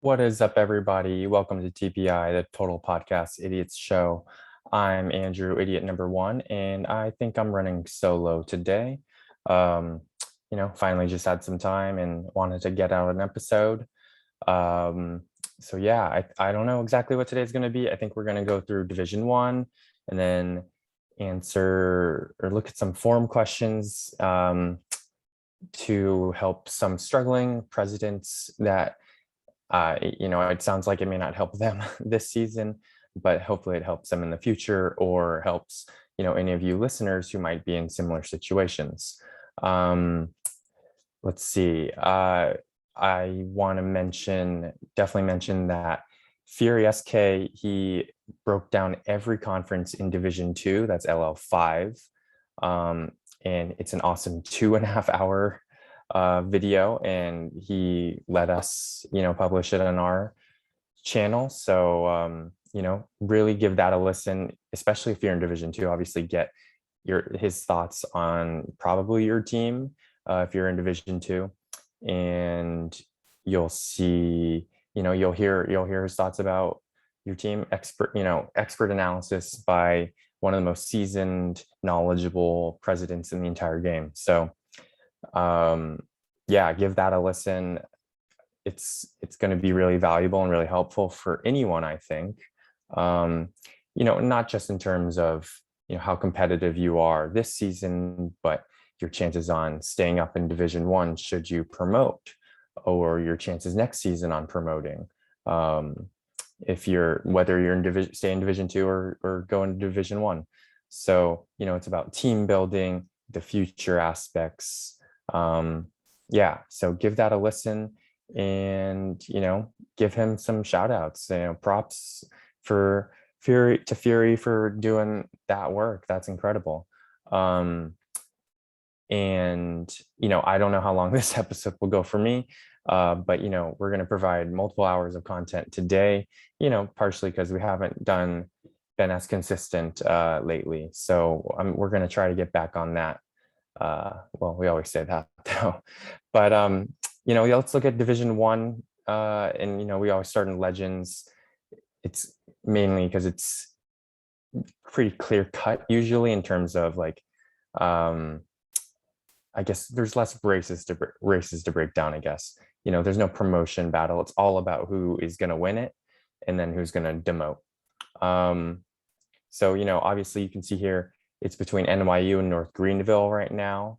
What is up, everybody? Welcome to TPI, the Total Podcast Idiots Show. I'm Andrew, idiot number one, and I think I'm running solo today. Um, finally just had some time and wanted to get out an episode. Um, so yeah, I don't know exactly what today's going to be. I think we're going to go through Division One and then answer or look at some forum questions to help some struggling presidents that it sounds like it may not help them this season, but hopefully it helps them in the future or helps, any of you listeners who might be in similar situations. Let's see. I want to definitely mention that Fury SK, he broke down every conference in Division 2, that's LL5. And it's an awesome 2.5 hour video, and he let us publish it on our channel. So really give that a listen, especially if you're in Division 2. Obviously get his thoughts on probably your team if you're in Division 2, and you'll see, you'll hear his thoughts about your team. Expert analysis by one of the most seasoned, knowledgeable presidents in the entire game. So give that a listen. It's going to be really valuable and really helpful for anyone, I think. Not just in terms of how competitive you are this season, but your chances on staying up in Division 1 should you promote, or your chances next season on promoting. Whether you're in stay in Division 2 or go into Division 1. So it's about team building, the future aspects. So give that a listen, and give him some shout outs. Props for Fury for doing that work. That's incredible. I don't know how long this episode will go for me, but we're going to provide multiple hours of content today, partially because we haven't been as consistent lately. So we're going to try to get back on that. We always say that though, but let's look at Division 1, and we always start in Legends. It's mainly because it's pretty clear cut usually in terms of I guess there's less races to break down. I guess there's no promotion battle. It's all about who is going to win it and then who's going to demote. Obviously you can see here it's between NYU and North Greenville right now,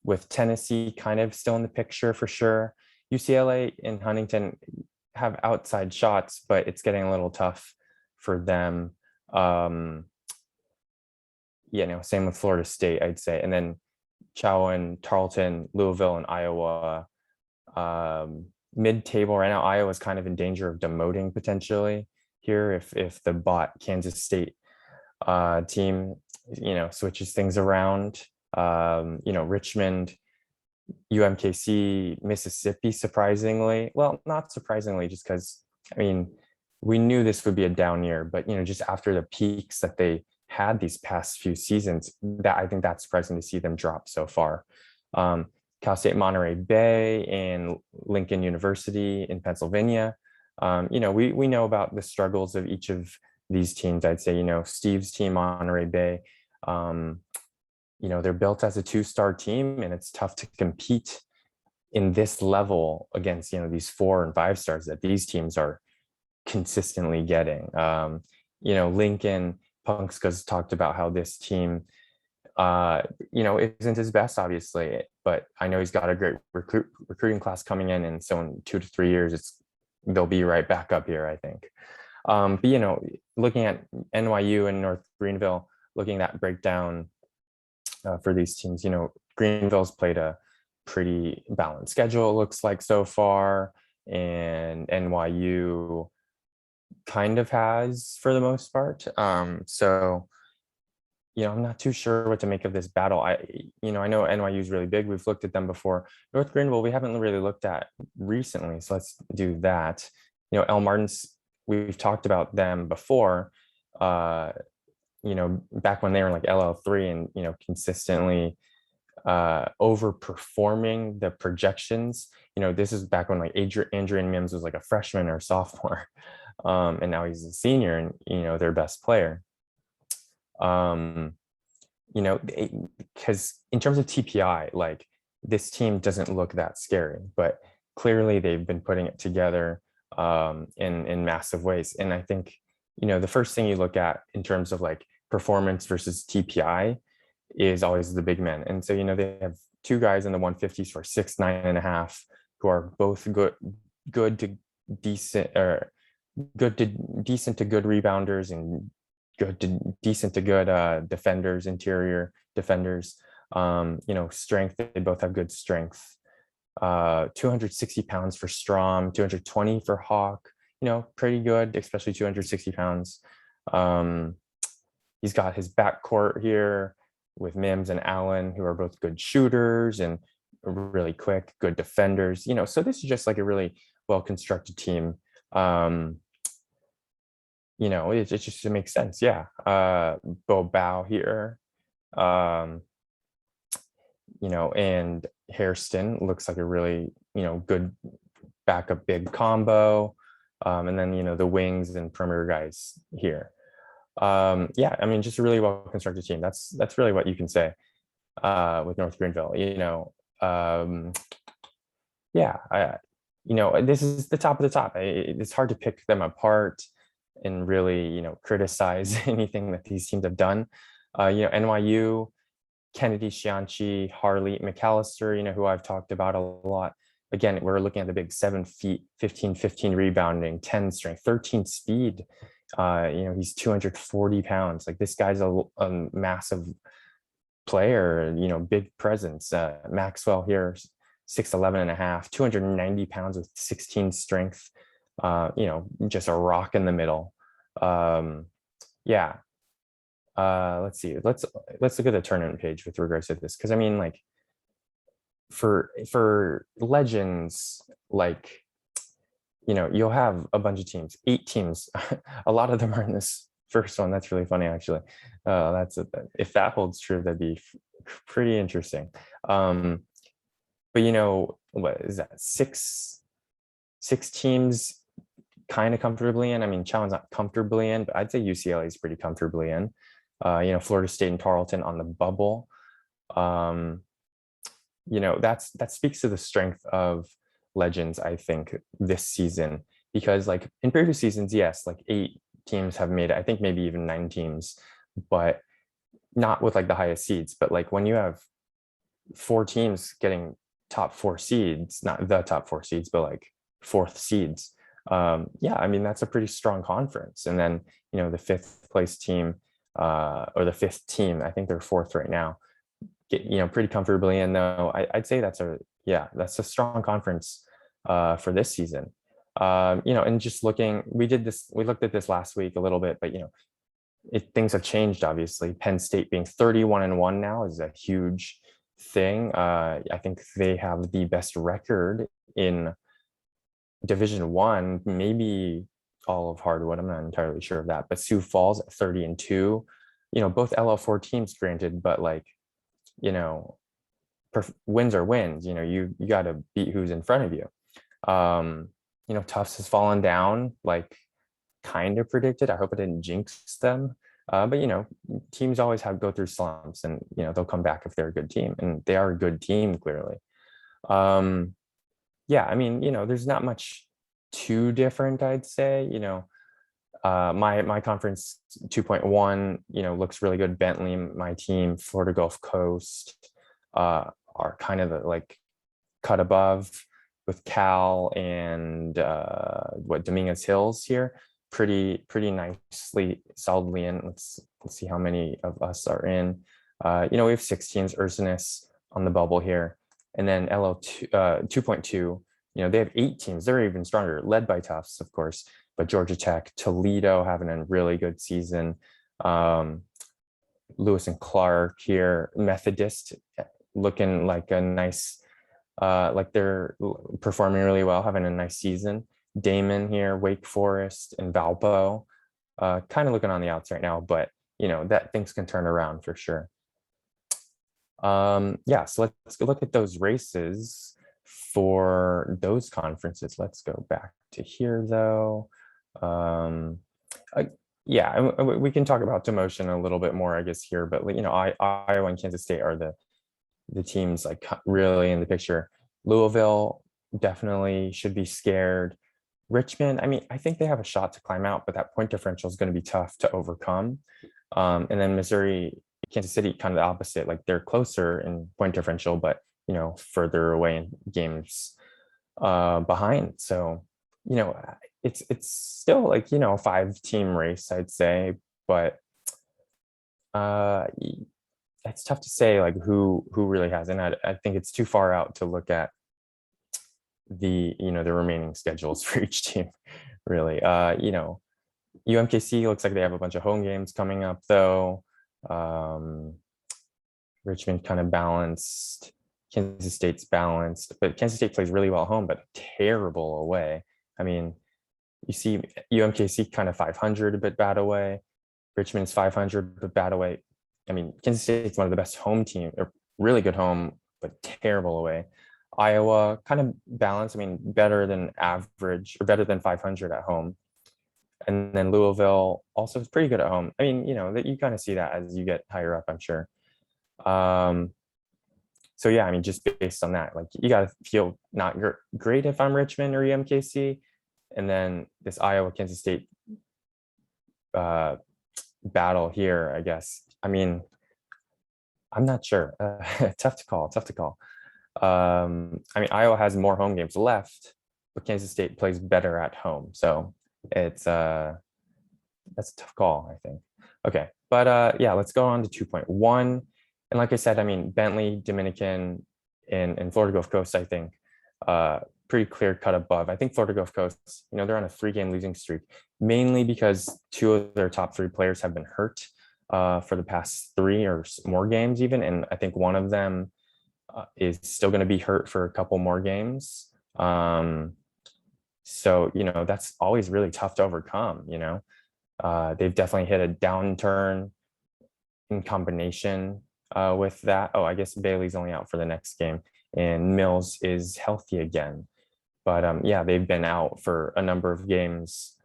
with Tennessee kind of still in the picture for sure. UCLA and Huntington have outside shots, but it's getting a little tough for them. Same with Florida State, I'd say. And then Chowan, Tarleton, Louisville, and Iowa. Mid-table right now, Iowa is kind of in danger of demoting potentially here if the bot Kansas State team, switches things around. Richmond, UMKC, Mississippi, surprisingly. Well, not surprisingly, just because, we knew this would be a down year, but, just after the peaks that they had these past few seasons, that I think that's surprising to see them drop so far. Cal State Monterey Bay and Lincoln University in Pennsylvania. We know about the struggles of each of these teams. I'd say, Steve's team, Monterey Bay, they're built as a 2-star team, and it's tough to compete in this level against, these 4 and 5 stars that these teams are consistently getting. Lincoln, Punkska's talked about how this team, isn't his best, obviously, but I know he's got a great recruiting class coming in. And so in 2 to 3 years, they'll be right back up here, I think. Looking at NYU and North Greenville, looking at that breakdown for these teams, Greenville's played a pretty balanced schedule, it looks like so far, and NYU kind of has for the most part. I'm not too sure what to make of this battle. I know NYU is really big. We've looked at them before. North Greenville, we haven't really looked at recently, so let's do that. El Martin's, we've talked about them before, back when they were like LL3 and, consistently overperforming the projections. This is back when like Adrian Mims was like a freshman or sophomore, and now he's a senior and their best player. Because in terms of TPI, like this team doesn't look that scary, but clearly they've been putting it together in massive ways. And I think the first thing you look at in terms of like performance versus TPI is always the big men. And so they have two guys in the 150s for 6'9.5" who are both good to decent, or good to decent to good rebounders, and good to decent to good defenders, interior defenders. Strength, they both have good strength. 260 pounds for Strom, 220 for Hawk, pretty good, especially 260 pounds. He's got his backcourt here with Mims and Allen, who are both good shooters and really quick, good defenders. So this is just like a really well-constructed team. It just makes sense. Yeah. Bo Bao here. And Hairston looks like a really, good backup big combo. And then, the wings and perimeter guys here. Yeah, I mean, just a really well-constructed team. That's really what you can say with North Greenville. Yeah, this is the top of the top. It's hard to pick them apart and really, criticize anything that these teams have done. NYU, Kennedy, Shianchi, Harley, McAllister, who I've talked about a lot. Again, we're looking at the big 7 feet, 15 rebounding, 10 strength, 13 speed. He's 240 pounds. Like this guy's a massive player, big presence. Maxwell here, 6'11.5", 290 pounds with 16 strength. Just a rock in the middle. Yeah. Let's see. Let's look at the tournament page with regards to this, because I mean, like for legends, like you'll have a bunch of teams, 8 teams. A lot of them are in this first one. That's really funny, actually. If that holds true, that'd be pretty interesting. But what is that? Six teams kind of comfortably in. I mean, Chow's not comfortably in, but I'd say UCLA is pretty comfortably in. Florida State and Tarleton on the bubble. That speaks to the strength of legends, I think, this season, because like in previous seasons, yes, like 8 teams have made it. I think maybe even 9 teams, but not with like the highest seeds. But like when you have 4 teams getting top 4 seeds, not the top 4 seeds, but like 4th seeds, yeah, I mean, that's a pretty strong conference. And then the 5th place team, or the 5th team, I think they're 4th right now, get pretty comfortably in, though. I'd say that's a strong conference for this season. And just looking, we looked at this last week a little bit, but things have changed, obviously. Penn State being 31-1 now is a huge thing. I think they have the best record in Division I, maybe all of Hardwood. I'm not entirely sure of that, but Sioux Falls at 30-2. Both LL4 teams, granted, but like, wins are wins. You got to beat who's in front of you. Tufts has fallen down, like kind of predicted. I hope it didn't jinx them. But teams always go through slumps, and they'll come back if they're a good team, and they are a good team, clearly. Yeah, I mean, there's not much too different, I'd say. My conference 2.1, looks really good. Bentley, my team, Florida Gulf Coast, are kind of the, like, cut above, with Cal and Dominguez Hills here, pretty nicely, solidly in. Let's see how many of us are in. We have 6 teams. Ursinus on the bubble here, and then LL2 2.2. They have 8 teams. They're even stronger, led by Tufts, of course, but Georgia Tech, Toledo having a really good season. Lewis and Clark here, Methodist looking like a nice, like they're performing really well, having a nice season. Damon here, Wake Forest, and Valpo, kind of looking on the outs right now, but that things can turn around for sure. Yeah, so let's go look at those races for those conferences. Let's go back to here though. Um, uh, yeah, we can talk about demotion a little bit more, I guess, here, but Iowa and Kansas State are the teams like really in the picture. Louisville definitely should be scared. Richmond, I mean, I think they have a shot to climb out, but that point differential is going to be tough to overcome. And then Missouri, Kansas City, kind of the opposite. Like they're closer in point differential, but further away in games behind. So it's still like a 5-team race, I'd say, but it's tough to say like who really has. And I think it's too far out to look at the remaining schedules for each team, really. UMKC looks like they have a bunch of home games coming up though. Richmond kind of balanced. Kansas State's balanced, but Kansas State plays really well at home, but terrible away. I mean, you see UMKC kind of 500, a bit bad away. Richmond's 500, but bad away. I mean, Kansas State's one of the best home team, or really good home, but terrible away. Iowa kind of balanced. I mean, better than average or better than 500 at home. And then Louisville also is pretty good at home. I mean, that you kind of see that as you get higher up, I'm sure. So yeah, I mean, just based on that, like you got to feel not great if I'm Richmond or UMKC. And then this Iowa Kansas State battle here, I guess. I mean, I'm not sure. Tough to call. I mean, Iowa has more home games left, but Kansas State plays better at home. So it's that's a tough call, I think. Okay, but yeah, let's go on to 2.1. And like I said, I mean, Bentley, Dominican, and Florida Gulf Coast, I think, pretty clear cut above. I think Florida Gulf Coast, they're on a 3-game losing streak, mainly because 2 of their top 3 players have been hurt for the past 3 or more games even. And I think one of them is still going to be hurt for a couple more games. So, that's always really tough to overcome, they've definitely hit a downturn in combination with that. Oh, I guess Bailey's only out for the next game and Mills is healthy again. But yeah, they've been out for a number of games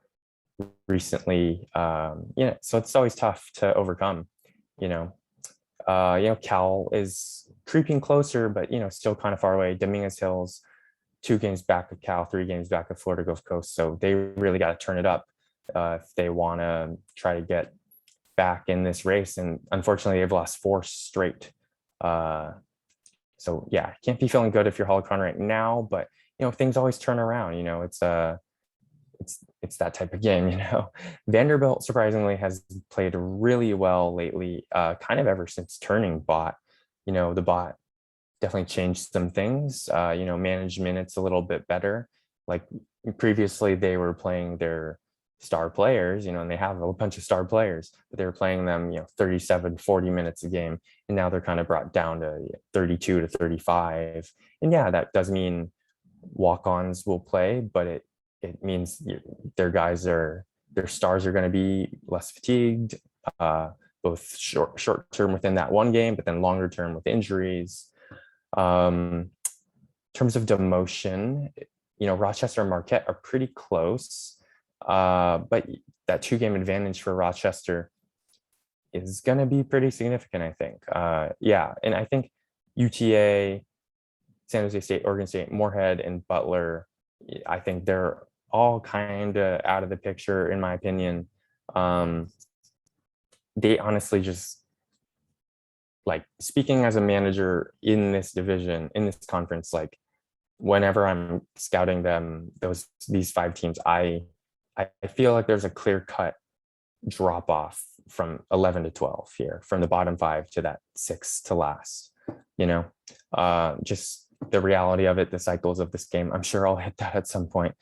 recently. So it's always tough to overcome, Cal is creeping closer, but still kind of far away. Dominguez Hills, 2 games back of Cal, 3 games back of Florida Gulf Coast. So they really got to turn it up if they want to try to get back in this race. And unfortunately, they've lost 4 straight. So yeah, can't be feeling good if you're Helicon right now, but things always turn around. It's that type of game. Vanderbilt surprisingly has played really well lately, kind of ever since turning bot. The bot definitely changed some things, managed minutes a little bit better. Like previously they were playing their star players, and they have a bunch of star players, but they were playing them, 37, 40 minutes a game. And now they're kind of brought down to 32 to 35. And yeah, that does mean walk-ons will play, but it means their stars are going to be less fatigued, both short term within that one game, but then longer term with injuries. In terms of demotion, Rochester and Marquette are pretty close, but that 2-game advantage for Rochester is going to be pretty significant, I think. Yeah, and I think UTA, San Jose State, Oregon State, Moorhead, and Butler, I think they're all kind of out of the picture, in my opinion. They honestly just, like, speaking as a manager in this division, in this conference, like whenever I'm scouting them, these 5 teams, I feel like there's a clear cut drop off from 11 to 12 here, from the bottom 5 to that 6 to last. Just the reality of it, the cycles of this game. I'm sure I'll hit that at some point,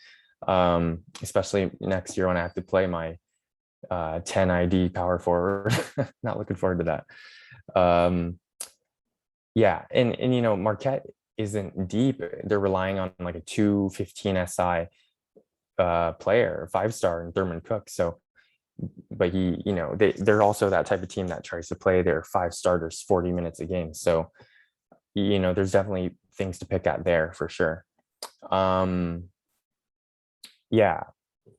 especially next year when I have to play my 10 ID power forward. Not looking forward to that. Yeah, and Marquette isn't deep. They're relying on like a 215 SI player, 5-star, and Thurman Cook. So but they're also that type of team that tries to play their 5 starters 40 minutes a game. So, there's definitely things to pick at there for sure. Yeah.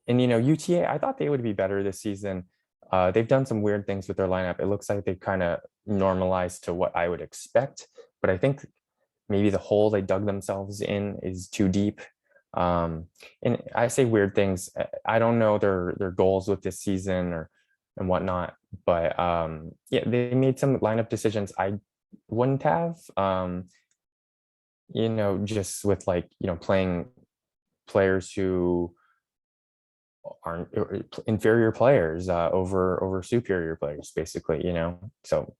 And, UTA, I thought they would be better this season. They've done some weird things with their lineup. It looks like they kind of normalized to what I would expect, but I think maybe the hole they dug themselves in is too deep. And I say weird things. I don't know their goals with this season and whatnot, but yeah, they made some lineup decisions I wouldn't have. Just with playing players who aren't inferior players over superior players, basically. So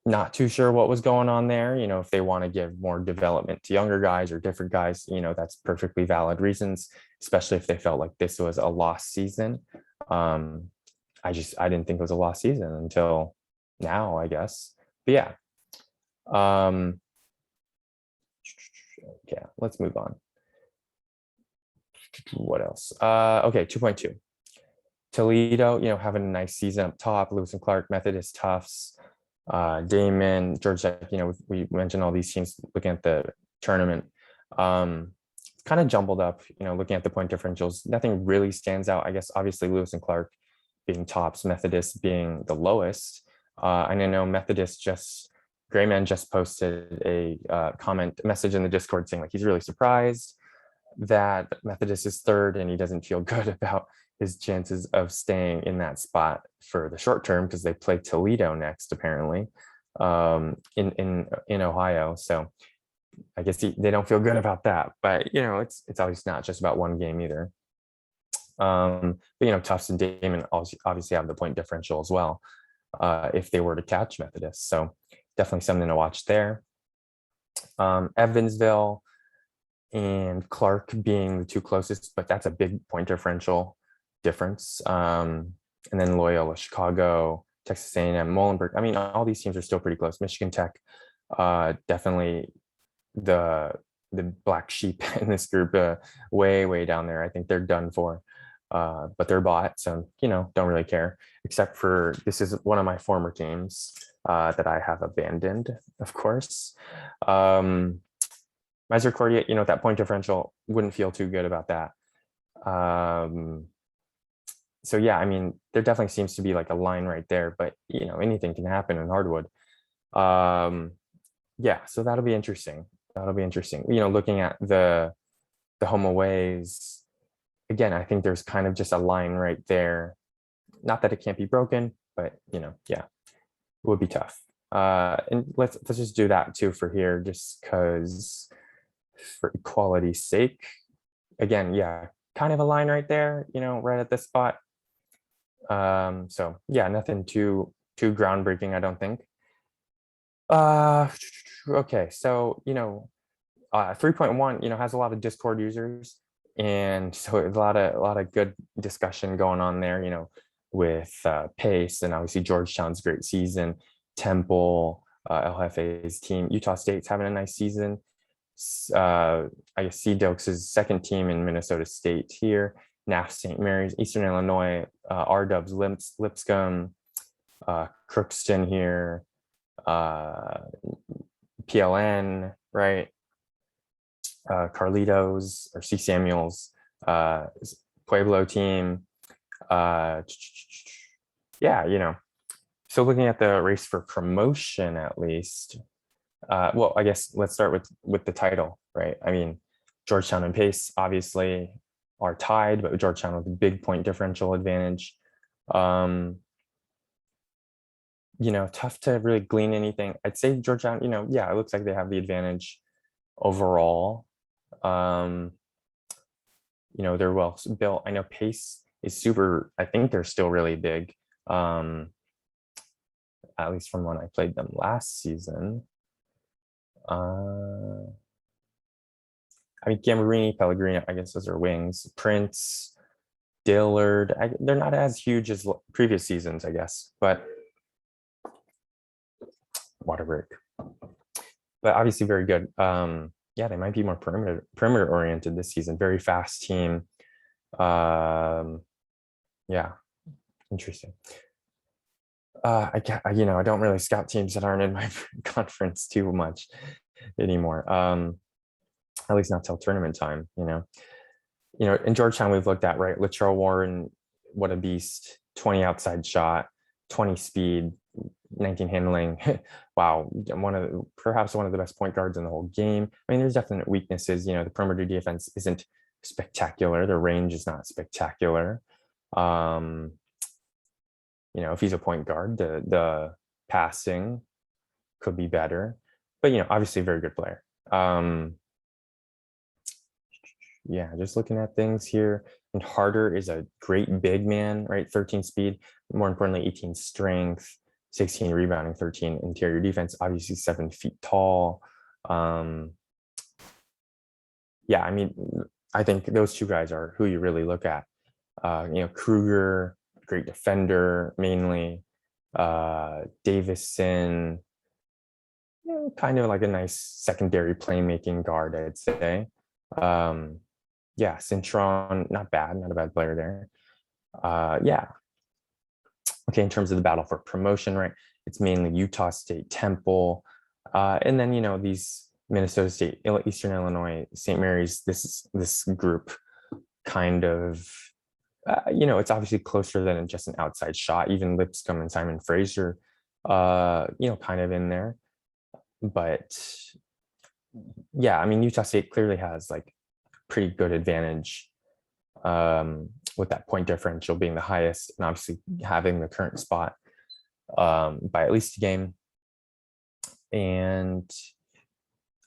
not too sure what was going on there. If they want to give more development to younger guys or different guys, that's perfectly valid reasons, especially if they felt like this was a lost season. I didn't think it was a lost season until now, I guess. But yeah. Yeah, let's move on. What else? Okay, 2.2. Toledo, having a nice season up top. Lewis and Clark, Methodist, Tufts, Damon, George Tech. We mentioned all these teams looking at the tournament. Kind of jumbled up, looking at the point differentials. Nothing really stands out. I guess obviously Lewis and Clark being tops, Methodist being the lowest. And I know Methodist Grayman just posted a message in the Discord saying like he's really surprised that Methodist is third and he doesn't feel good about his chances of staying in that spot for the short term because they play Toledo next, apparently, in Ohio. So I guess they don't feel good about that. But it's obviously not just about one game either. But Tufts and Damon obviously have the point differential as well if they were to catch Methodist. So definitely something to watch there. Evansville and Clark being the two closest, but that's a big point differential difference. And then Loyola, Chicago, Texas A&M, Muhlenberg. I mean, all these teams are still pretty close. Michigan Tech, definitely the black sheep in this group, way down there. I think they're done for, but they're bought, so don't really care. Except for this is one of my former teams that I have abandoned, of course. Misericordia, that point differential, wouldn't feel too good about that. So yeah, I mean, there definitely seems to be like a line right there, but anything can happen in Hardwood. Yeah, so that'll be interesting. Looking at the home aways, again, I think there's kind of just a line right there. Not that it can't be broken, but yeah, it would be tough. And let's just do that too for here, just because for equality's sake. Again, yeah, kind of a line right there, right at this spot. So yeah, nothing too groundbreaking, I don't think. Okay, so 3.1 has a lot of Discord users, and so a lot of good discussion going on there, with Pace and obviously Georgetown's great season, Temple, LFA's team, Utah State's having a nice season. I guess Sea Dokes' second team in Minnesota State here, NAF St. Mary's, Eastern Illinois, R-Dubs, Lipscomb, Crookston here, PLN, right? Carlitos or C. Samuels, Pueblo team. Yeah, so looking at the race for promotion, at least, well, I guess let's start with the title, right? I mean, Georgetown and Pace obviously are tied, but Georgetown with a big point differential advantage. Tough to really glean anything. I'd say Georgetown, yeah, it looks like they have the advantage overall. They're well built. I know Pace is super, I think they're still really big. At least from when I played them last season. I mean, Gambarini, Pellegrino, I guess those are wings. Prince, Dillard, they're not as huge as previous seasons, I guess, but Waterbrick. But obviously very good. Yeah, they might be more perimeter oriented this season. Very fast team. Yeah, Interesting. I don't really scout teams that aren't in my conference too much anymore. At least not till tournament time. In Georgetown we've looked at, right, Latrell Warren, what a beast, 20 outside shot, 20 speed, 19 handling. Wow, perhaps one of the best point guards in the whole game. I mean, there's definite weaknesses. The perimeter defense isn't spectacular. The range is not spectacular. If he's a point guard, the passing could be better. But obviously a very good player. Yeah, just looking at things here. And Harder is a great big man, right? 13 speed, more importantly, 18 strength, 16 rebounding, 13 interior defense, obviously 7 feet tall. Yeah, I mean, I think those two guys are who you really look at. Kruger, great defender, mainly. Davison, kind of like a nice secondary playmaking guard, I'd say. Yeah, Cintron, not a bad player there. Yeah. Okay, in terms of the battle for promotion, right? It's mainly Utah State, Temple, and then these Minnesota State, Eastern Illinois, St. Mary's. This group kind of, it's obviously closer than just an outside shot. Even Lipscomb and Simon Fraser, kind of in there. But yeah, I mean, Utah State clearly has like pretty good advantage with that point differential being the highest, and obviously having the current spot by at least a game. And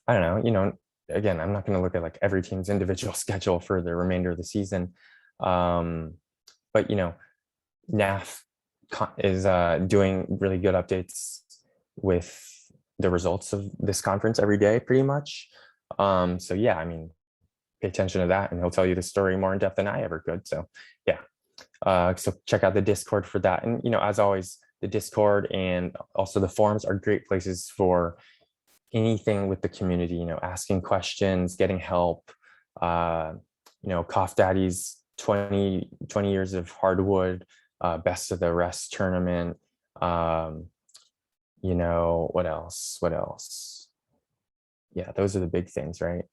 I don't know, again, I'm not going to look at like every team's individual schedule for the remainder of the season. But NAF is doing really good updates with the results of this conference every day, pretty much. So yeah, I mean, pay attention to that, and he'll tell you the story more in depth than I ever could. So yeah, so check out the Discord for that. And as always, the Discord and also the forums are great places for anything with the community. Asking questions, getting help. Cough Daddy's 20 years of Hardwood, best of the rest tournament. What else? Yeah, those are the big things, right?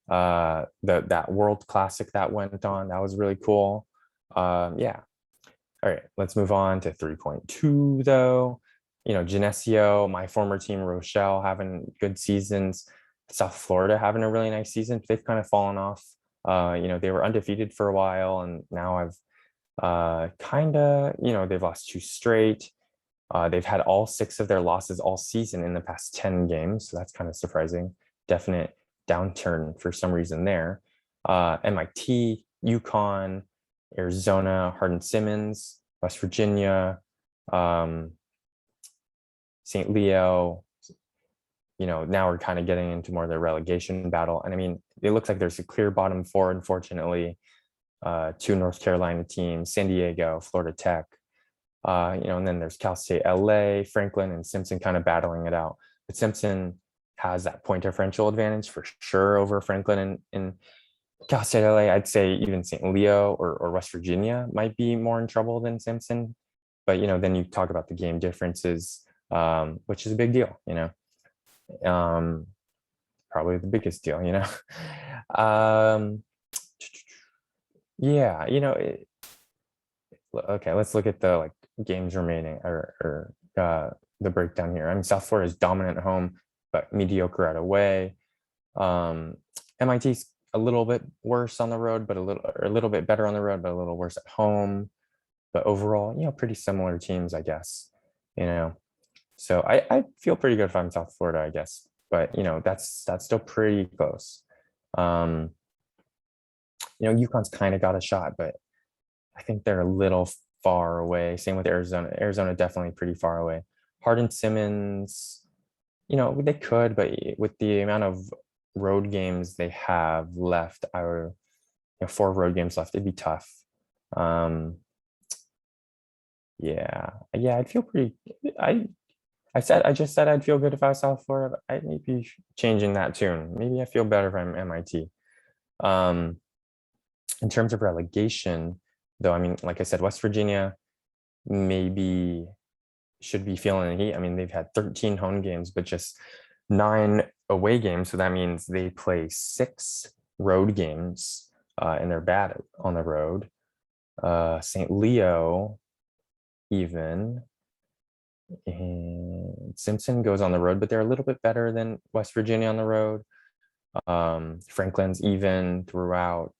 That World Classic that went on, that was really cool. Yeah. All right, let's move on to 3.2 though. Geneseo, my former team, Rochelle, having good seasons. South Florida having a really nice season. They've kind of fallen off. They were undefeated for a while, and now I've they've lost 2 straight. They've had all 6 of their losses all season in the past 10 games, so that's kind of surprising. Definite downturn for some reason there. MIT, UConn, Arizona, Hardin-Simmons, West Virginia, St. Leo. Now we're kind of getting into more of the relegation battle. And I mean, it looks like there's a clear bottom 4, unfortunately. 2 North Carolina teams, San Diego, Florida Tech, and then there's Cal State LA, Franklin, and Simpson kind of battling it out. But Simpson has that point differential advantage for sure over Franklin and Cal State LA. I'd say even St. Leo or West Virginia might be more in trouble than Simpson. But then you talk about the game differences, which is a big deal. Probably the biggest deal. Yeah, okay, let's look at the games remaining or the breakdown here. I mean, South Florida is dominant at home, but mediocre at away. MIT's a little bit worse on the road, but a little bit better on the road, but a little worse at home. But overall, pretty similar teams, I guess. So I feel pretty good if I'm South Florida, I guess. But that's still pretty close. UConn's kind of got a shot, but I think they're a little far away. Same with Arizona. Arizona definitely pretty far away. Hardin-Simmons, they could, but with the amount of road games they have left, 4 road games left, it'd be tough. Yeah, I'd feel pretty. I just said I'd feel good if I was South Florida, but I may be changing that tune. Maybe I feel better if I'm MIT. In terms of relegation, though, I mean, like I said, West Virginia, maybe should be feeling the heat. I mean, they've had 13 home games, but just 9 away games. So that means they play 6 road games, and they're bad on the road. St. Leo, even, and Simpson goes on the road, but they're a little bit better than West Virginia on the road. Franklin's even throughout.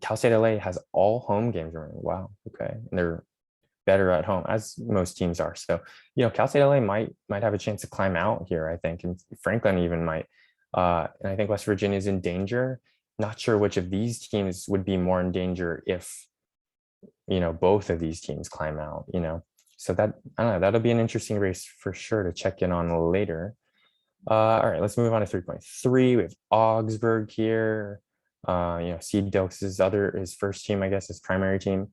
Cal State LA has all home games remaining. Wow. Okay. And they're better at home, as most teams are. So, Cal State LA might have a chance to climb out here, I think. And Franklin even might. And I think West Virginia is in danger. Not sure which of these teams would be more in danger if, both of these teams climb out, So that, I don't know, that'll be an interesting race for sure to check in on later. All right, let's move on to 3.3. We have Augsburg here. Seed Dilks' his first team, I guess, his primary team.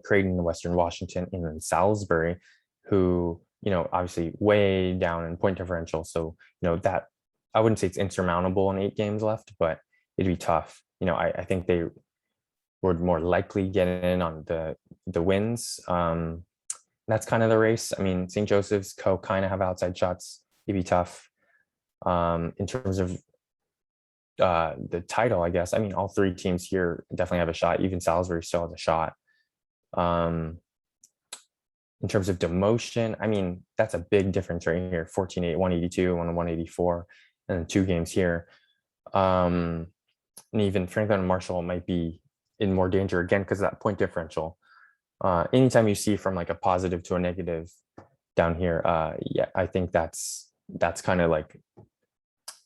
Creighton, Western Washington, and then Salisbury, who, obviously way down in point differential. So, that I wouldn't say it's insurmountable in 8 games left, but it'd be tough. I think they would more likely get in on the wins. That's kind of the race. I mean, St. Joseph's kind of have outside shots. It'd be tough. In terms of the title, I guess. I mean, all 3 teams here definitely have a shot. Even Salisbury still has a shot. In terms of demotion, I mean, that's a big difference right here. 14-8, 182, 184, and then 2 games here. And even Franklin and Marshall might be in more danger again because of that point differential. Anytime you see from like a positive to a negative down here, I think that's kind of like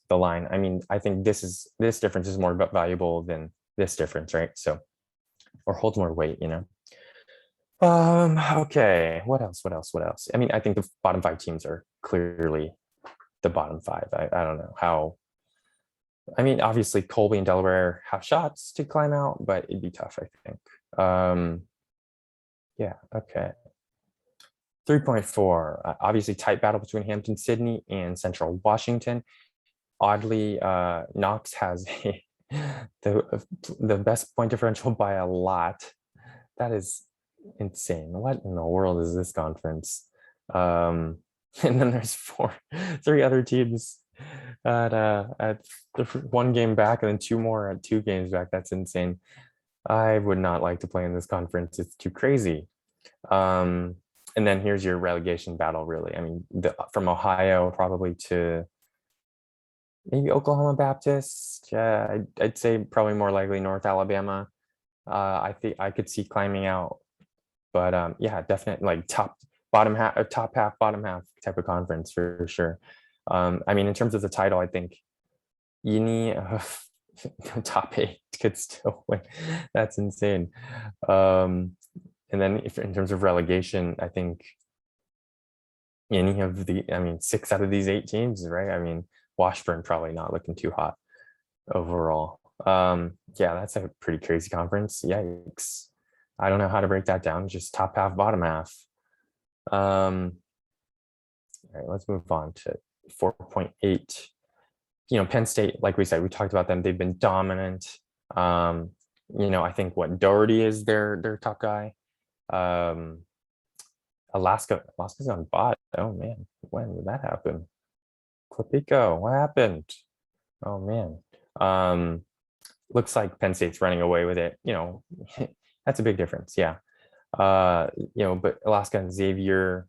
the line. I mean, I think this difference is more valuable than this difference, right? So, or holds more weight, Okay, what else? I mean, I think the bottom 5 teams are clearly the bottom 5. I don't know how. I mean, obviously Colby and Delaware have shots to climb out, but it'd be tough, I think. Yeah, okay. 3.4, obviously tight battle between Hampton Sydney and Central Washington. Oddly, Knox has the best point differential by a lot. That is insane. What in the world is this conference? And then there's 3 other teams at 1 game back, and then 2 more at 2 games back. That's insane. I would not like to play in this conference. It's too crazy. And then here's your relegation battle, really. I mean, from Ohio probably to maybe Oklahoma Baptist. I'd say probably more likely North Alabama. I think I could see climbing out, but yeah, definitely like top half, bottom half type of conference for sure. I mean, in terms of the title, I think Uni top 8 could still win. That's insane. And then in terms of relegation, I think any of 6 out of these 8 teams, right? I mean, Washburn probably not looking too hot overall. Yeah, that's a pretty crazy conference. Yikes. I don't know how to break that down. Just top half, bottom half. All right, let's move on to 4.8. Penn State, like we said, we talked about them. They've been dominant. I think Doherty is their top guy. Alaska's on bot. Oh man, when did that happen? Clapico, what happened? Oh man. Looks like Penn State's running away with it. That's a big difference. Yeah. But Alaska and Xavier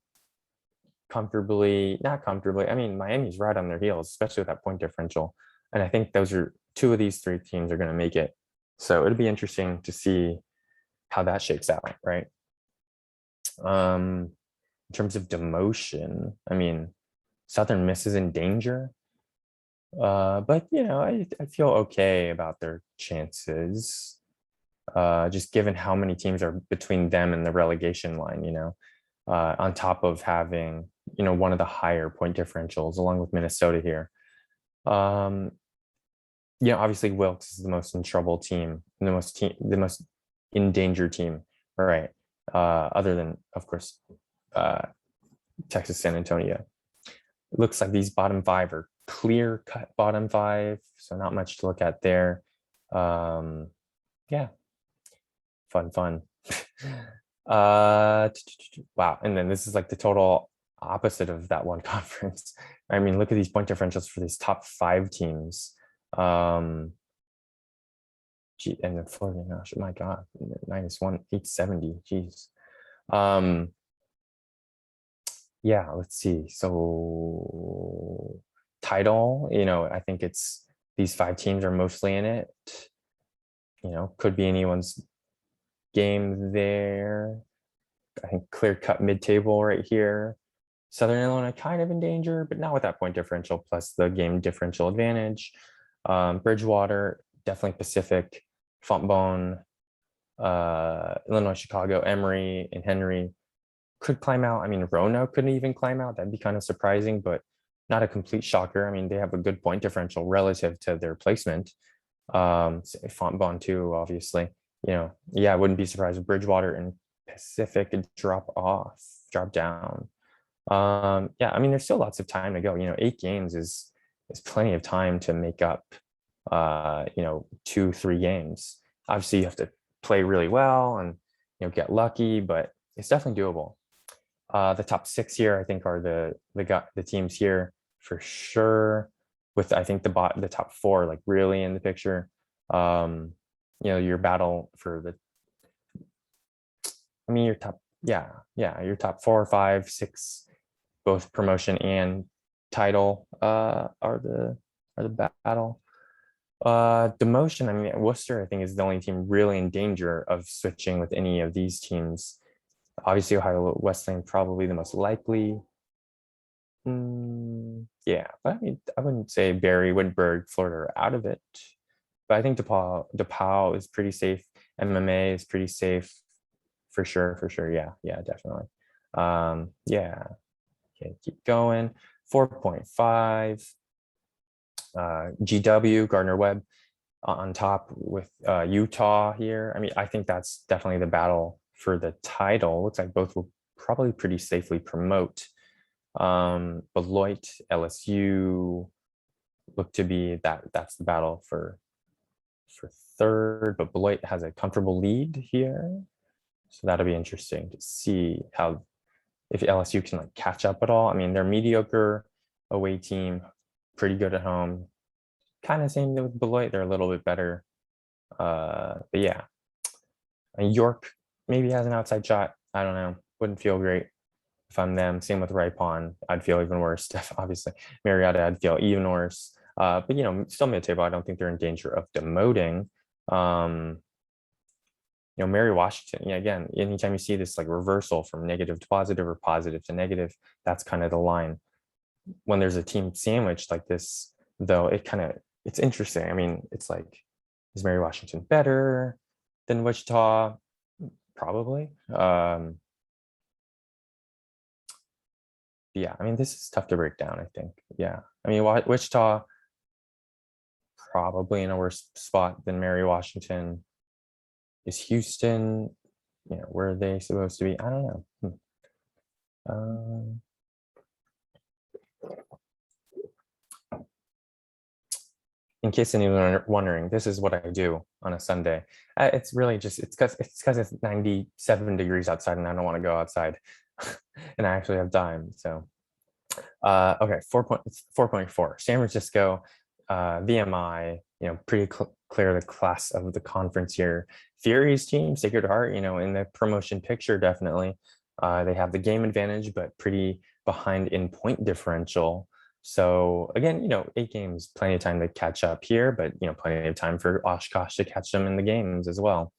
not comfortably. I mean, Miami's right on their heels, especially with that point differential. And I think those are 2 of these 3 teams are going to make it. So it'll be interesting to see how that shakes out, right? In terms of demotion, I mean, Southern Miss is in danger. But I feel okay about their chances. Just given how many teams are between them and the relegation line, on top of having, one of the higher point differentials along with Minnesota here. Obviously Wilkes is the most in trouble team, the most in danger team, right? Other than, of course, Texas San Antonio. It looks like these bottom 5 are clear-cut bottom 5, so not much to look at there. Yeah, Fun. Wow. And then this is like the total opposite of that one conference. I mean, look at these point differentials for these top 5 teams. And then Florida, gosh, my God, -1,870. Geez. Yeah, let's see. So title, I think it's these 5 teams are mostly in it. Could be anyone's game there. I think clear cut mid-table right here. Southern Illinois kind of in danger, but not with that point differential plus the game differential advantage. Bridgewater, definitely Pacific, Fontbonne, Illinois, Chicago, Emory, and Henry could climb out. I mean, Roanoke couldn't even climb out. That'd be kind of surprising, but not a complete shocker. I mean, they have a good point differential relative to their placement. Fontbonne too, obviously. Yeah, I wouldn't be surprised if Bridgewater and Pacific drop down. Yeah, I mean, there's still lots of time to go. 8 games is plenty of time to make up 2-3 games. Obviously you have to play really well and get lucky, but it's definitely doable. The top 6 here, I think, are the teams here for sure, with I think the top 4 like really in the picture. Your battle for your top, your top 4, 5, 6, both promotion and title are the battle. Demotion, I mean, Worcester, I think, is the only team really in danger of switching with any of these teams. Obviously, Ohio Wesleyan probably the most likely. Yeah, but I mean, I wouldn't say Barry, Wittenberg, Florida are out of it. But I think DePaul is pretty safe. MMA is pretty safe for sure. Yeah, definitely. Yeah. Okay, keep going. 4.5. GW, Gardner-Webb on top with Utah here. I mean, I think that's definitely the battle for the title. Looks like both will probably pretty safely promote. Beloit, LSU look to be that's the battle for 3rd, but Beloit has a comfortable lead here. So that'll be interesting to see if LSU can like catch up at all. I mean, they're mediocre away team, pretty good at home. Kind of same with Beloit, they're a little bit better. But yeah, and York maybe has an outside shot. I don't know. Wouldn't feel great if I'm them. Same with Ripon. I'd feel even worse. Obviously, Marietta, I'd feel even worse. But still mid-table. I don't think they're in danger of demoting. Mary Washington. Again, anytime you see this like reversal from negative to positive or positive to negative, that's kind of the line. When there's a team sandwich like this, though, it's interesting. I mean, it's like, is Mary Washington better than Wichita? Probably. Yeah, I mean, this is tough to break down, I think. Yeah, I mean, Wichita probably in a worse spot than Mary Washington. Is Houston, where are they supposed to be? I don't know. In case anyone wondering, this is what I do on a Sunday. It's really just, it's because it's 97 degrees outside and I don't want to go outside and I actually have time. So, okay, 4.4, San Francisco, VMI, pretty clear the class of the conference here. Fury's team, Sacred Heart, in the promotion picture, definitely. They have the game advantage, but pretty behind in point differential. So again, 8 games, plenty of time to catch up here, but plenty of time for Oshkosh to catch them in the games as well.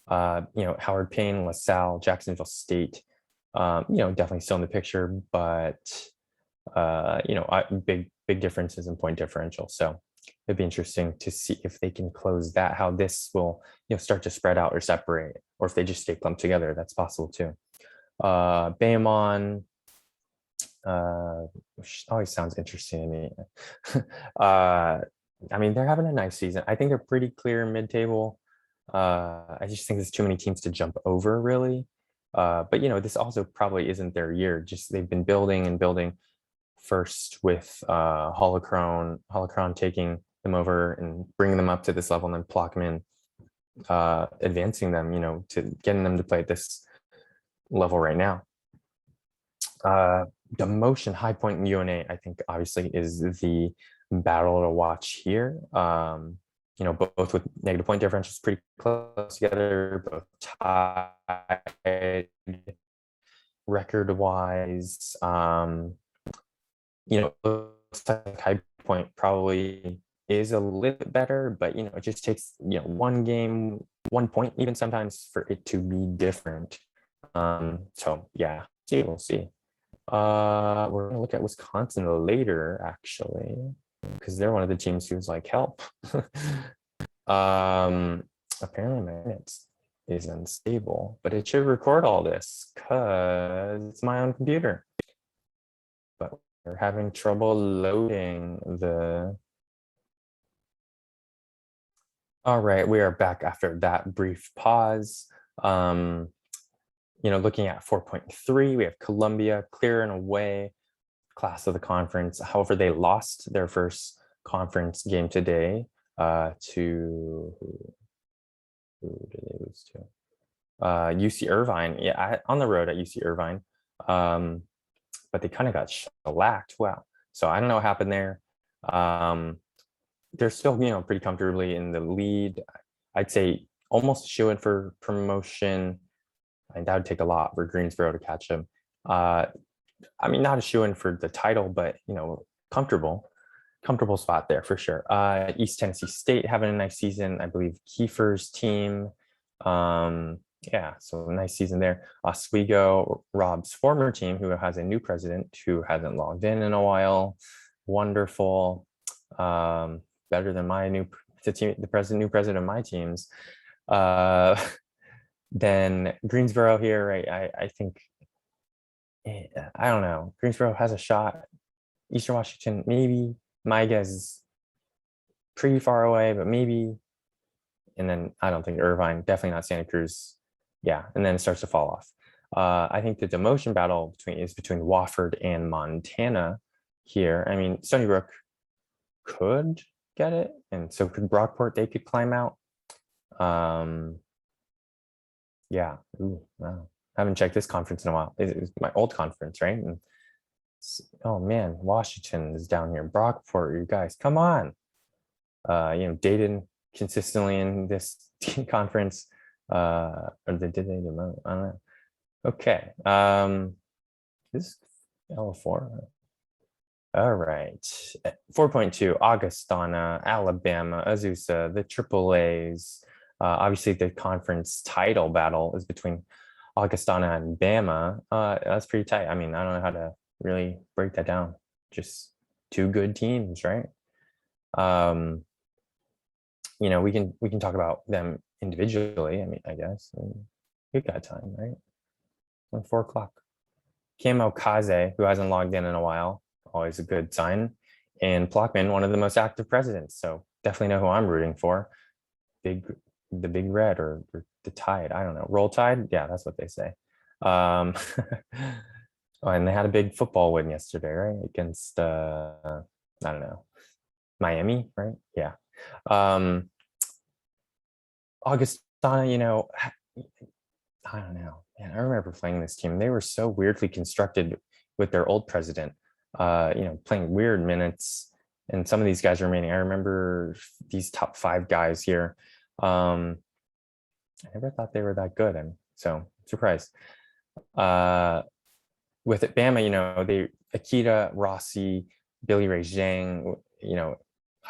Howard Payne, LaSalle, Jacksonville State, definitely still in the picture, but big differences in point differential. So it'd be interesting to see if they can close that, how this will start to spread out or separate, or if they just stay clumped together. That's possible too. Bayamon, which always sounds interesting to me. I mean, they're having a nice season. I think they're pretty clear mid-table. I just think there's too many teams to jump over, really. But this also probably isn't their year. Just they've been building and building. First with Holocron taking them over and bringing them up to this level, and then Plockman advancing them, to getting them to play at this level right now. Demotion high point in UNA, I think obviously is the battle to watch here. Both with negative point differentials pretty close together, both tied record wise. Looks like high point probably is a little bit better, but it just takes one game, 1 point even sometimes for it to be different. So yeah, we'll see. We're gonna look at Wisconsin later, actually, because they're one of the teams who's like, help. Apparently my internet is unstable, but it should record all this because it's my own computer. But we're having trouble loading the. All right, we are back after that brief pause. Looking at 4.3, we have Columbia clear and away, class of the conference. However, they lost their first conference game today to who did they lose to? UC Irvine. Yeah, on the road at UC Irvine. But they kind of got shellacked. Wow. So I don't know what happened there. They're still, pretty comfortably in the lead. I'd say almost shoo-in for promotion. And that would take a lot for Greensboro to catch them. Not a shoo-in for the title, but comfortable spot there for sure. East Tennessee State having a nice season. I believe Kiefer's team. So a nice season there. Oswego, Rob's former team, who has a new president who hasn't logged in a while. Wonderful. Better than my new president of my teams. Then Greensboro here, right? I think, I don't know. Greensboro has a shot. Eastern Washington, maybe. My guess is pretty far away, but maybe. And then I don't think Irvine, definitely not Santa Cruz. Yeah, and then it starts to fall off. I think the demotion battle is between Wofford and Montana here. Stony Brook could get it, and so could Brockport. They could climb out. Yeah. Ooh, wow. I haven't checked this conference in a while. It's my old conference, right? And oh man, Washington is down here. Brockport, you guys, come on. Dayton consistently in this conference. Or did they demote? I don't know. Okay. This L4. All right. 4.2, Augustana, Alabama, Azusa, the Triple A's. Obviously, the conference title battle is between Augustana and Bama. That's pretty tight. I don't know how to really break that down. Just two good teams, right? We can talk about them individually. I guess we got time, right? On 4 o'clock. Camo Kaze, who hasn't logged in a while, always a good sign. And Plockman, one of the most active presidents. So definitely know who I'm rooting for. The Big Red or the Tide. I don't know. Roll Tide. Yeah, that's what they say. And they had a big football win yesterday, right? Against I don't know, Miami, right? Yeah. Augustana, I don't know. Man, I remember playing this team. They were so weirdly constructed with their old president, playing weird minutes, and some of these guys remaining. I remember these top 5 guys here. I never thought they were that good. I'm so surprised. With it, Bama, Akita, Rossi, Billy Ray Zhang,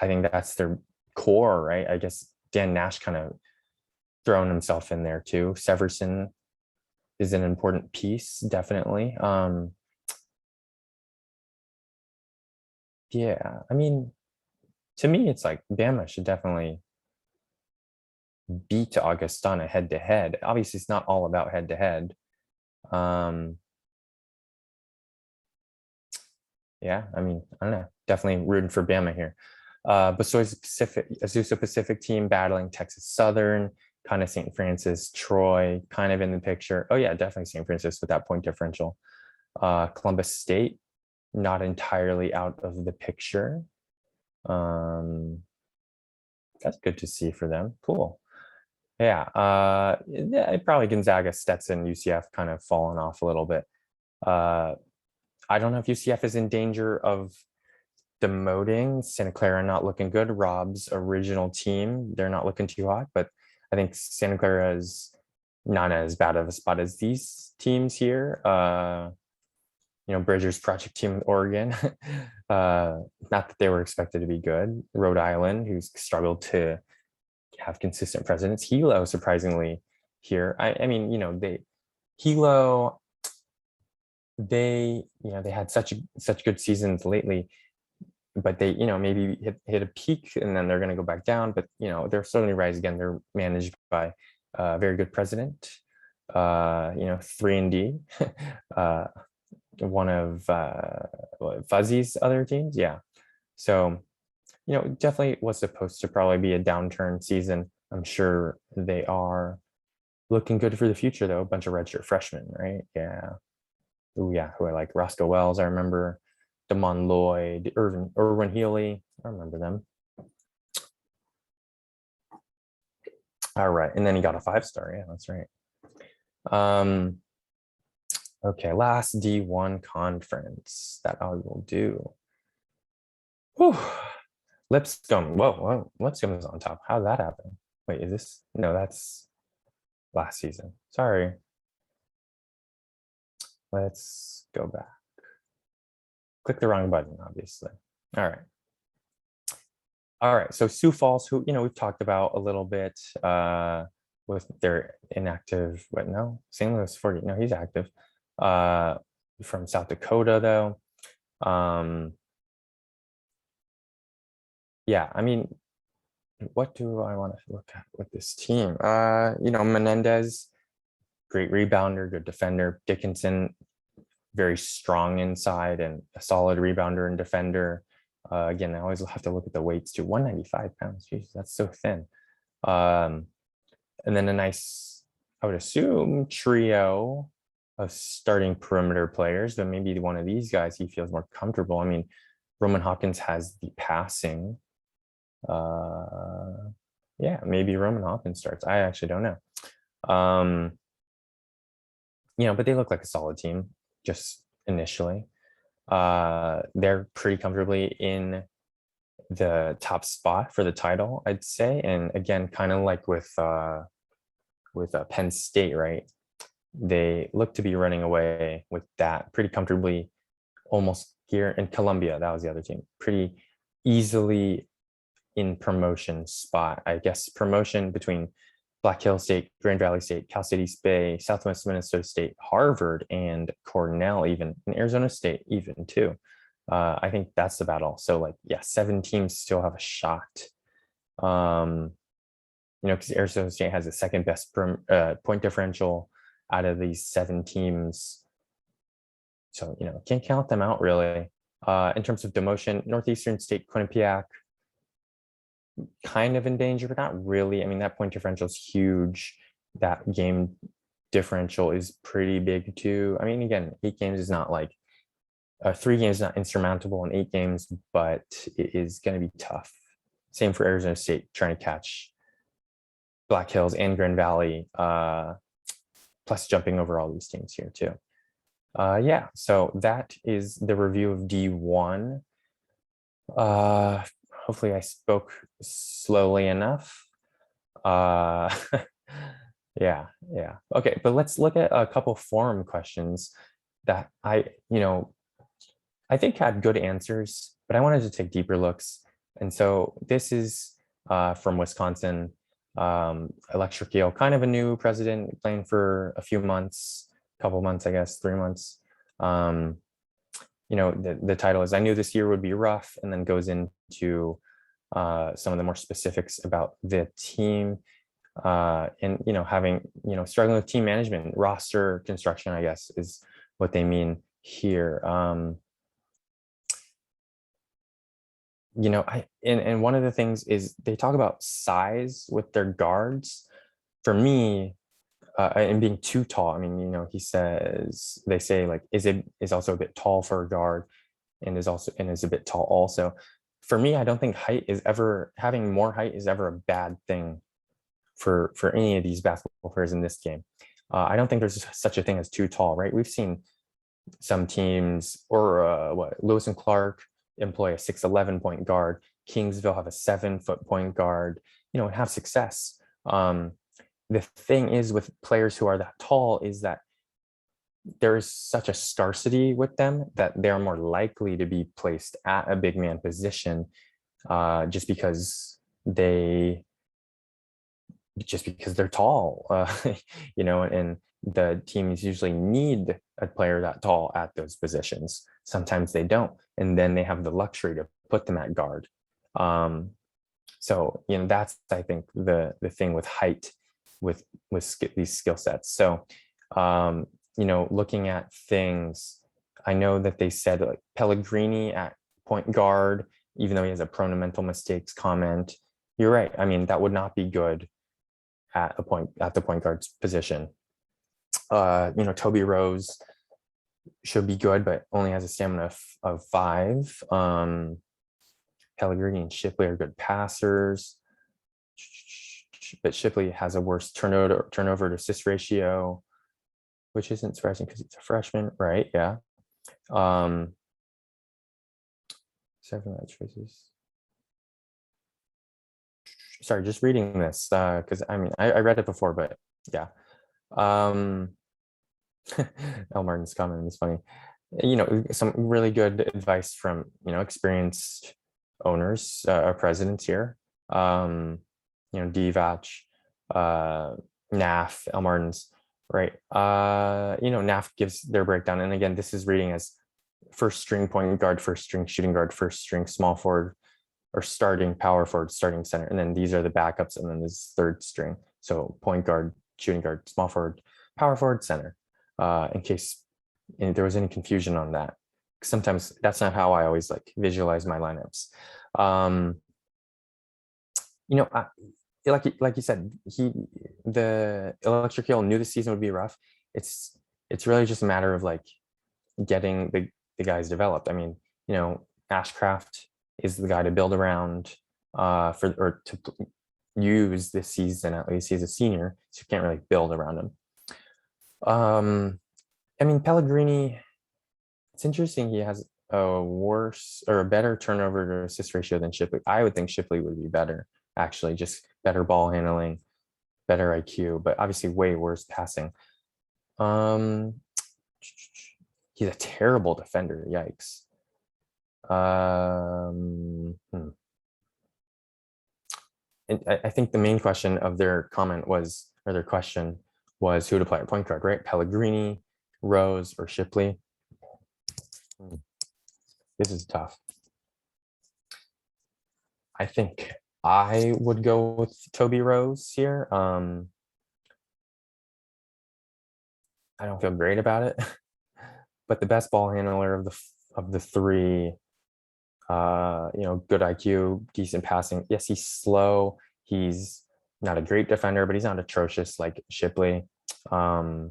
I think that's their core, right? I guess Dan Nash kind of thrown himself in there too. Severson is an important piece, definitely. Yeah, to me, it's like Bama should definitely beat Augustana head to head. Obviously, it's not all about head to head. Yeah, I don't know. Definitely rooting for Bama here. Azusa Pacific team battling Texas Southern, kind of St. Francis, Troy, kind of in the picture. Oh yeah, definitely St. Francis with that point differential. Columbus State, not entirely out of the picture. That's good to see for them. Cool. Yeah, yeah, probably Gonzaga, Stetson, UCF kind of fallen off a little bit. Uh, I don't know if UCF is in danger of demoting. Santa Clara not looking good. Rob's original team, they're not looking too hot, but I think Santa Clara is not as bad of a spot as these teams here. Bridger's project team with Oregon. Not that they were expected to be good. Rhode Island, who's struggled to have consistent presidents. Hilo, surprisingly, here. I mean, Hilo, they had such good seasons lately, but they, maybe hit a peak and then they're going to go back down. But they're certainly rise again. They're managed by a very good president. 3 and D, one of Fuzzy's other teams. Yeah, so definitely was supposed to probably be a downturn season. I'm sure they are looking good for the future, though. A bunch of redshirt freshmen, right? Yeah. Oh, yeah. Who I like. Roscoe Wells, I remember. Damon Lloyd, Irwin Healy. I remember them. All right. And then he got a 5-star. Yeah, that's right. Okay, last D1 conference that I will do. Whew. Lipscomb. Whoa. Lipscomb is on top. How did that happen? Wait, is this? No, that's last season. Sorry. Let's go back. Click the wrong button, obviously. All right. So Sioux Falls, who we've talked about a little bit with their inactive, but no, St. Louis 40. No, he's active. From South Dakota, though. Yeah, I mean, what do I want to look at with this team? Menendez, great rebounder, good defender. Dickinson, very strong inside and a solid rebounder and defender. Again, I always have to look at the weights too. 195 pounds. Jeez, that's so thin. And then a nice, I would assume, trio of starting perimeter players, but maybe one of these guys he feels more comfortable. I mean, Roman Hawkins has the passing. Yeah, maybe Roman Hawkins starts. I actually don't know. But they look like a solid team just initially. They're pretty comfortably in the top spot for the title, I'd say. And again, kind of like with Penn State, right? They look to be running away with that pretty comfortably, almost here in Columbia. That was the other team, pretty easily in promotion spot. I guess promotion between Black Hill State, Grand Valley State, Cal State East Bay, Southwest Minnesota State, Harvard, and Cornell, even, and Arizona State, even too. I think that's the battle. So 7 teams still have a shot. Because Arizona State has the second best point differential out of these 7 teams. So, can't count them out really. In terms of demotion, Northeastern State, Quinnipiac, kind of in danger, but not really. I mean, that point differential is huge. That game differential is pretty big too. I mean, again, 8 games is not 3 games is not insurmountable in 8 games, but it is going to be tough. Same for Arizona State trying to catch Black Hills and Grand Valley, plus jumping over all these teams here too. Yeah, so that is the review of D1. Hopefully I spoke slowly enough. Yeah. Okay, but let's look at a couple forum questions that I think had good answers, but I wanted to take deeper looks. And so this is from Wisconsin, Electric Eel, kind of a new president, playing for a few months, couple months, I guess, 3 months. The title is "I Knew This Year Would Be Rough," and then goes into some of the more specifics about the team, and having struggling with team management, roster construction, I guess, is what they mean here. And one of the things is they talk about size with their guards. For me, and being too tall. I mean, they say is also a bit tall for a guard, and is a bit tall also. For me, I don't think having more height is ever a bad thing. for any of these basketball players in this game. I don't think there's such a thing as too tall, right? We've seen some teams, or Lewis and Clark employ a 6'11" point guard. Kingsville have a 7-foot point guard, and have success. The thing is with players who are that tall is that there is such a scarcity with them that they're more likely to be placed at a big man position, just because they're tall, and the teams usually need a player that tall at those positions. Sometimes they don't, and then they have the luxury to put them at guard. So that's, I think, the thing with height with these skill sets. So looking at things, I know that they said like Pellegrini at point guard, even though he has a prone to mental mistakes comment. You're right. I mean, that would not be good at the point guard's position. Toby Rose should be good, but only has a stamina of 5. Pellegrini and Shipley are good passers, but Shipley has a worse turnover to assist ratio, which isn't surprising because it's a freshman, right? Yeah. 7 match choices. Sorry, just reading this because I read it before, but yeah. El Martin's comment is funny. Some really good advice from experienced owners, presidents here. Divac, Naff, El Martin's, right? Naff gives their breakdown, and again, this is reading as first string point guard, first string shooting guard, first string small forward, or starting power forward, starting center, and then these are the backups, and then this third string. So point guard, shooting guard, small forward, power forward, center. In case there was any confusion on that, sometimes that's not how I always visualize my lineups. Like you said, the Electric Eel knew the season would be rough. It's really just a matter of getting the guys developed. I mean, Ashcraft is the guy to build around to use this season. At least he's a senior, so you can't really build around him. Pellegrini, it's interesting. He has a worse or a better turnover to assist ratio than Shipley. I would think Shipley would be better, actually, just better ball handling, better IQ, but obviously way worse passing. He's a terrible defender. Yikes. And I think the main question of their comment was, or their question was, who to play at point guard, right? Pellegrini, Rose, or Shipley. This is tough. I think I would go with Toby Rose here. I don't feel great about it, but the best ball handler of the three, good IQ, decent passing. Yes, he's slow. He's not a great defender, but he's not atrocious like Shipley. My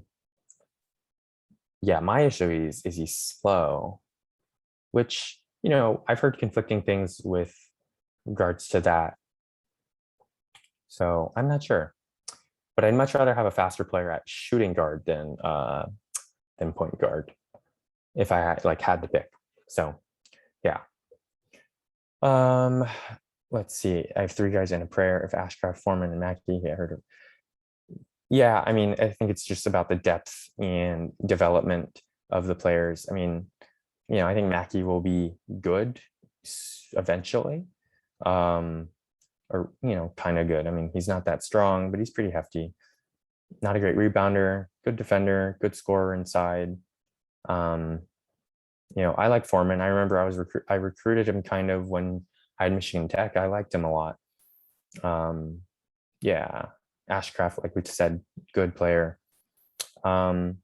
issue is he's slow, which, I've heard conflicting things with regards to that. So I'm not sure, but I'd much rather have a faster player at shooting guard than point guard if I had to pick. So yeah. Let's see. I have 3 guys in a prayer. If Ashcraft, Foreman, and Mackey, I heard of. Yeah, I think it's just about the depth and development of the players. I think Mackey will be good eventually, or kind of good. He's not that strong, but he's pretty hefty. Not a great rebounder, good defender, good scorer inside. I like Foreman. I remember I recruited him kind of when I had Michigan Tech. I liked him a lot. Ashcraft, like we said, good player. I'd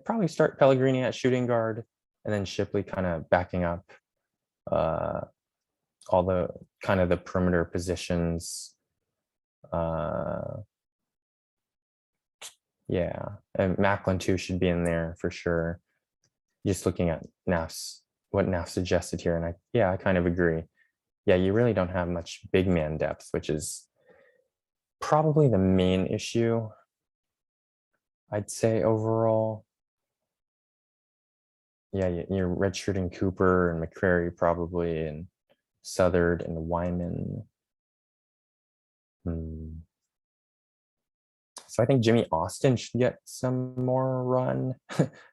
probably start Pellegrini at shooting guard, and then Shipley kind of backing up all the kind of the perimeter positions. And Macklin too should be in there for sure. Just looking at what Naff suggested here, and I kind of agree. yeah, you really don't have much big man depth, which is probably the main issue, I'd say overall. Yeah, you're redshirting Cooper and McCrary probably, and Southard and Wyman. So I think Jimmy Austin should get some more run,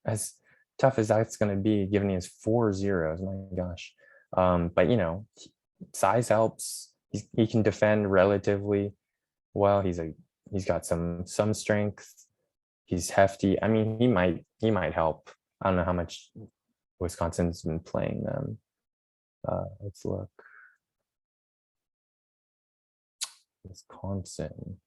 as tough as that's going to be, given he has 4 zeros. My gosh. But size helps. He can defend relatively well. He's got some strength. He's hefty. I mean, he might help. I don't know how much Wisconsin's been playing them. Let's look. Wisconsin.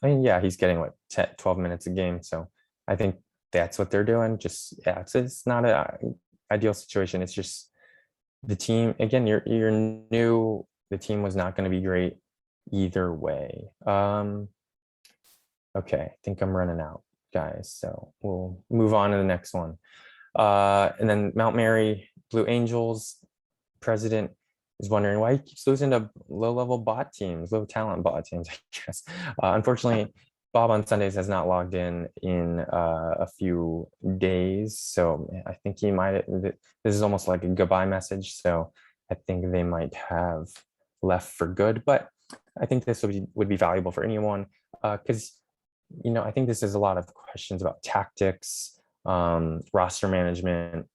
I mean, yeah, he's getting what 10, 12 minutes a game. So I think that's what they're doing. Just yeah, it's not a ideal situation. It's just the team again. You're new. The team was not going to be great either way. Okay, I think I'm running out, guys. So we'll move on to the next one. And then Mount Mary Blue Angels president is wondering why he keeps losing to low-level bot teams, low talent bot teams, I guess. Unfortunately, Bob on Sundays has not logged in a few days. So I think he might, this is almost like a goodbye message. So I think they might have left for good, but I think this would be valuable for anyone because, I think this is a lot of questions about tactics, roster management,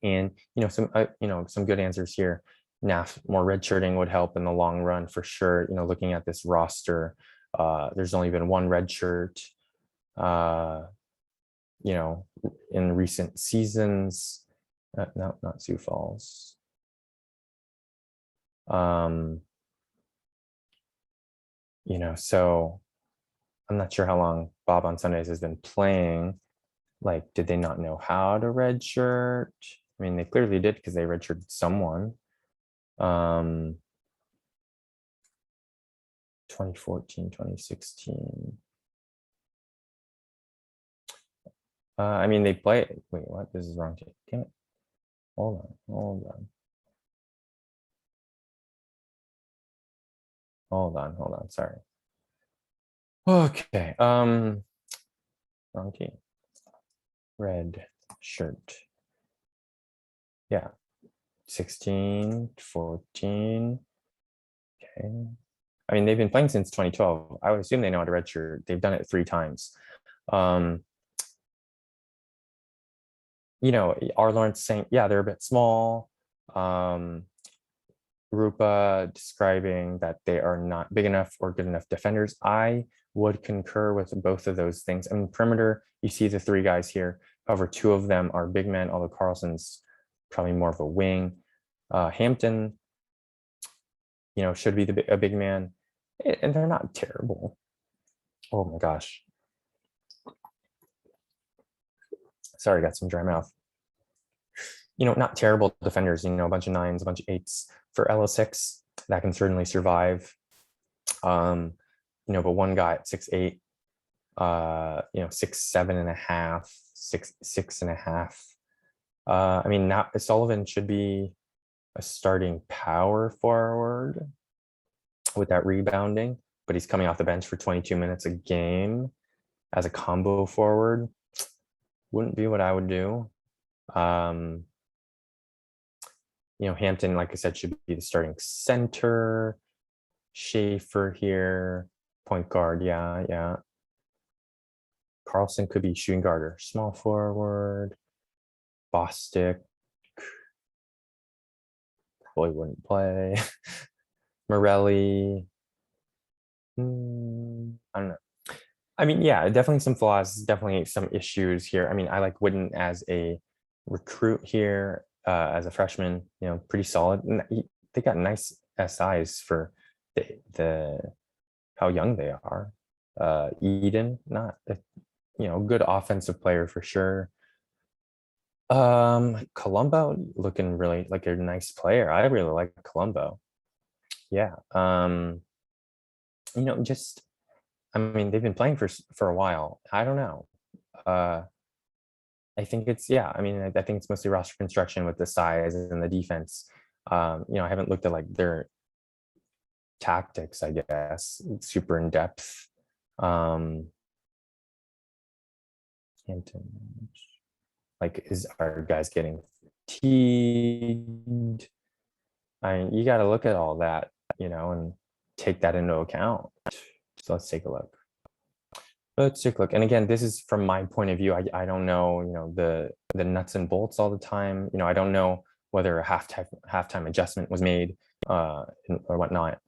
and some good answers here. Now, more redshirting would help in the long run for sure. Looking at this roster, there's only been one redshirt, in recent seasons. No, not Sioux Falls. So I'm not sure how long Bob on Sundays has been playing. Like, did they not know how to redshirt? I mean, they clearly did because they redshirted someone. 2014, 2016. I mean, they play. Wait, what? This is wrong. Damn it. Hold on. Sorry. Okay. Wrong team. Red shirt. Yeah. 16, 14. Okay. I mean, they've been playing since 2012. I would assume they know how to redshirt. They've done it 3 times. R. Lawrence saying, yeah, they're a bit small. Rupa describing that they are not big enough or good enough defenders. I would concur with both of those things. I mean, perimeter, you see the 3 guys here. However, 2 of them are big men, although Carlson's probably more of a wing. Hampton, should be a big man, and they're not terrible. Oh my gosh. Sorry, got some dry mouth. Not terrible defenders, a bunch of 9s, a bunch of 8s for LO6 that can certainly survive. But one guy at 6'8", 6'7.5", 6'6.5". I mean, now Sullivan should be a starting power forward with that rebounding, but he's coming off the bench for 22 minutes a game as a combo forward. Wouldn't be what I would do. Hampton, like I said, should be the starting center. Schaefer here, point guard. Yeah. Carlson could be shooting guard or small forward. Bostic probably wouldn't play. Morelli. I don't know. I mean, yeah, definitely some flaws, definitely some issues here. I mean, I like Wooden as a recruit here, as a freshman, pretty solid. And they got nice SIs for the how young they are. Eden, not a, good offensive player for sure. Colombo looking really like a nice player. I really like Colombo. Yeah. Just, I mean, they've been playing for a while. I don't know. I think it's, yeah, I mean, I think it's mostly roster construction with the size and the defense. I haven't looked at like their tactics, I guess, super in depth. Hampton, like, are guys getting fatigued? You got to look at all that, and take that into account. So let's take a look. And again, this is from my point of view. I don't know, the nuts and bolts all the time. I don't know whether a halftime adjustment was made or whatnot.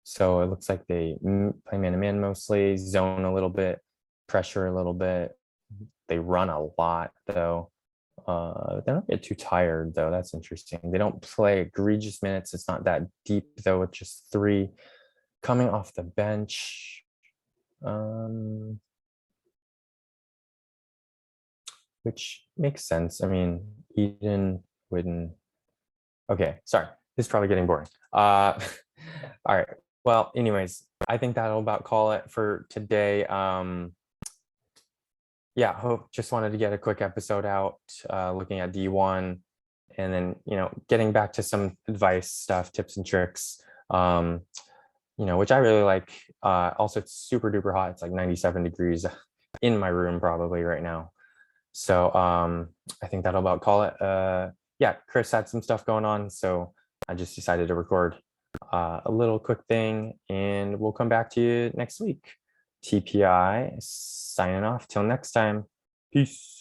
So it looks like they play man-to-man mostly, zone a little bit, pressure a little bit. They run a lot, though. They don't get too tired, though. That's interesting. They don't play egregious minutes. It's not that deep, though, with just 3 coming off the bench. Which makes sense. I mean, Eden wouldn't. Okay, sorry. This is probably getting boring. All right. Well, anyways, I think that'll about call it for today. Yeah, just wanted to get a quick episode out, looking at D1, and then, getting back to some advice stuff, tips and tricks, which I really like. Also, it's super duper hot. It's like 97 degrees in my room probably right now. So I think that'll about call it. Yeah, Chris had some stuff going on, so I just decided to record a little quick thing, and we'll come back to you next week. TPI signing off till next time. Peace.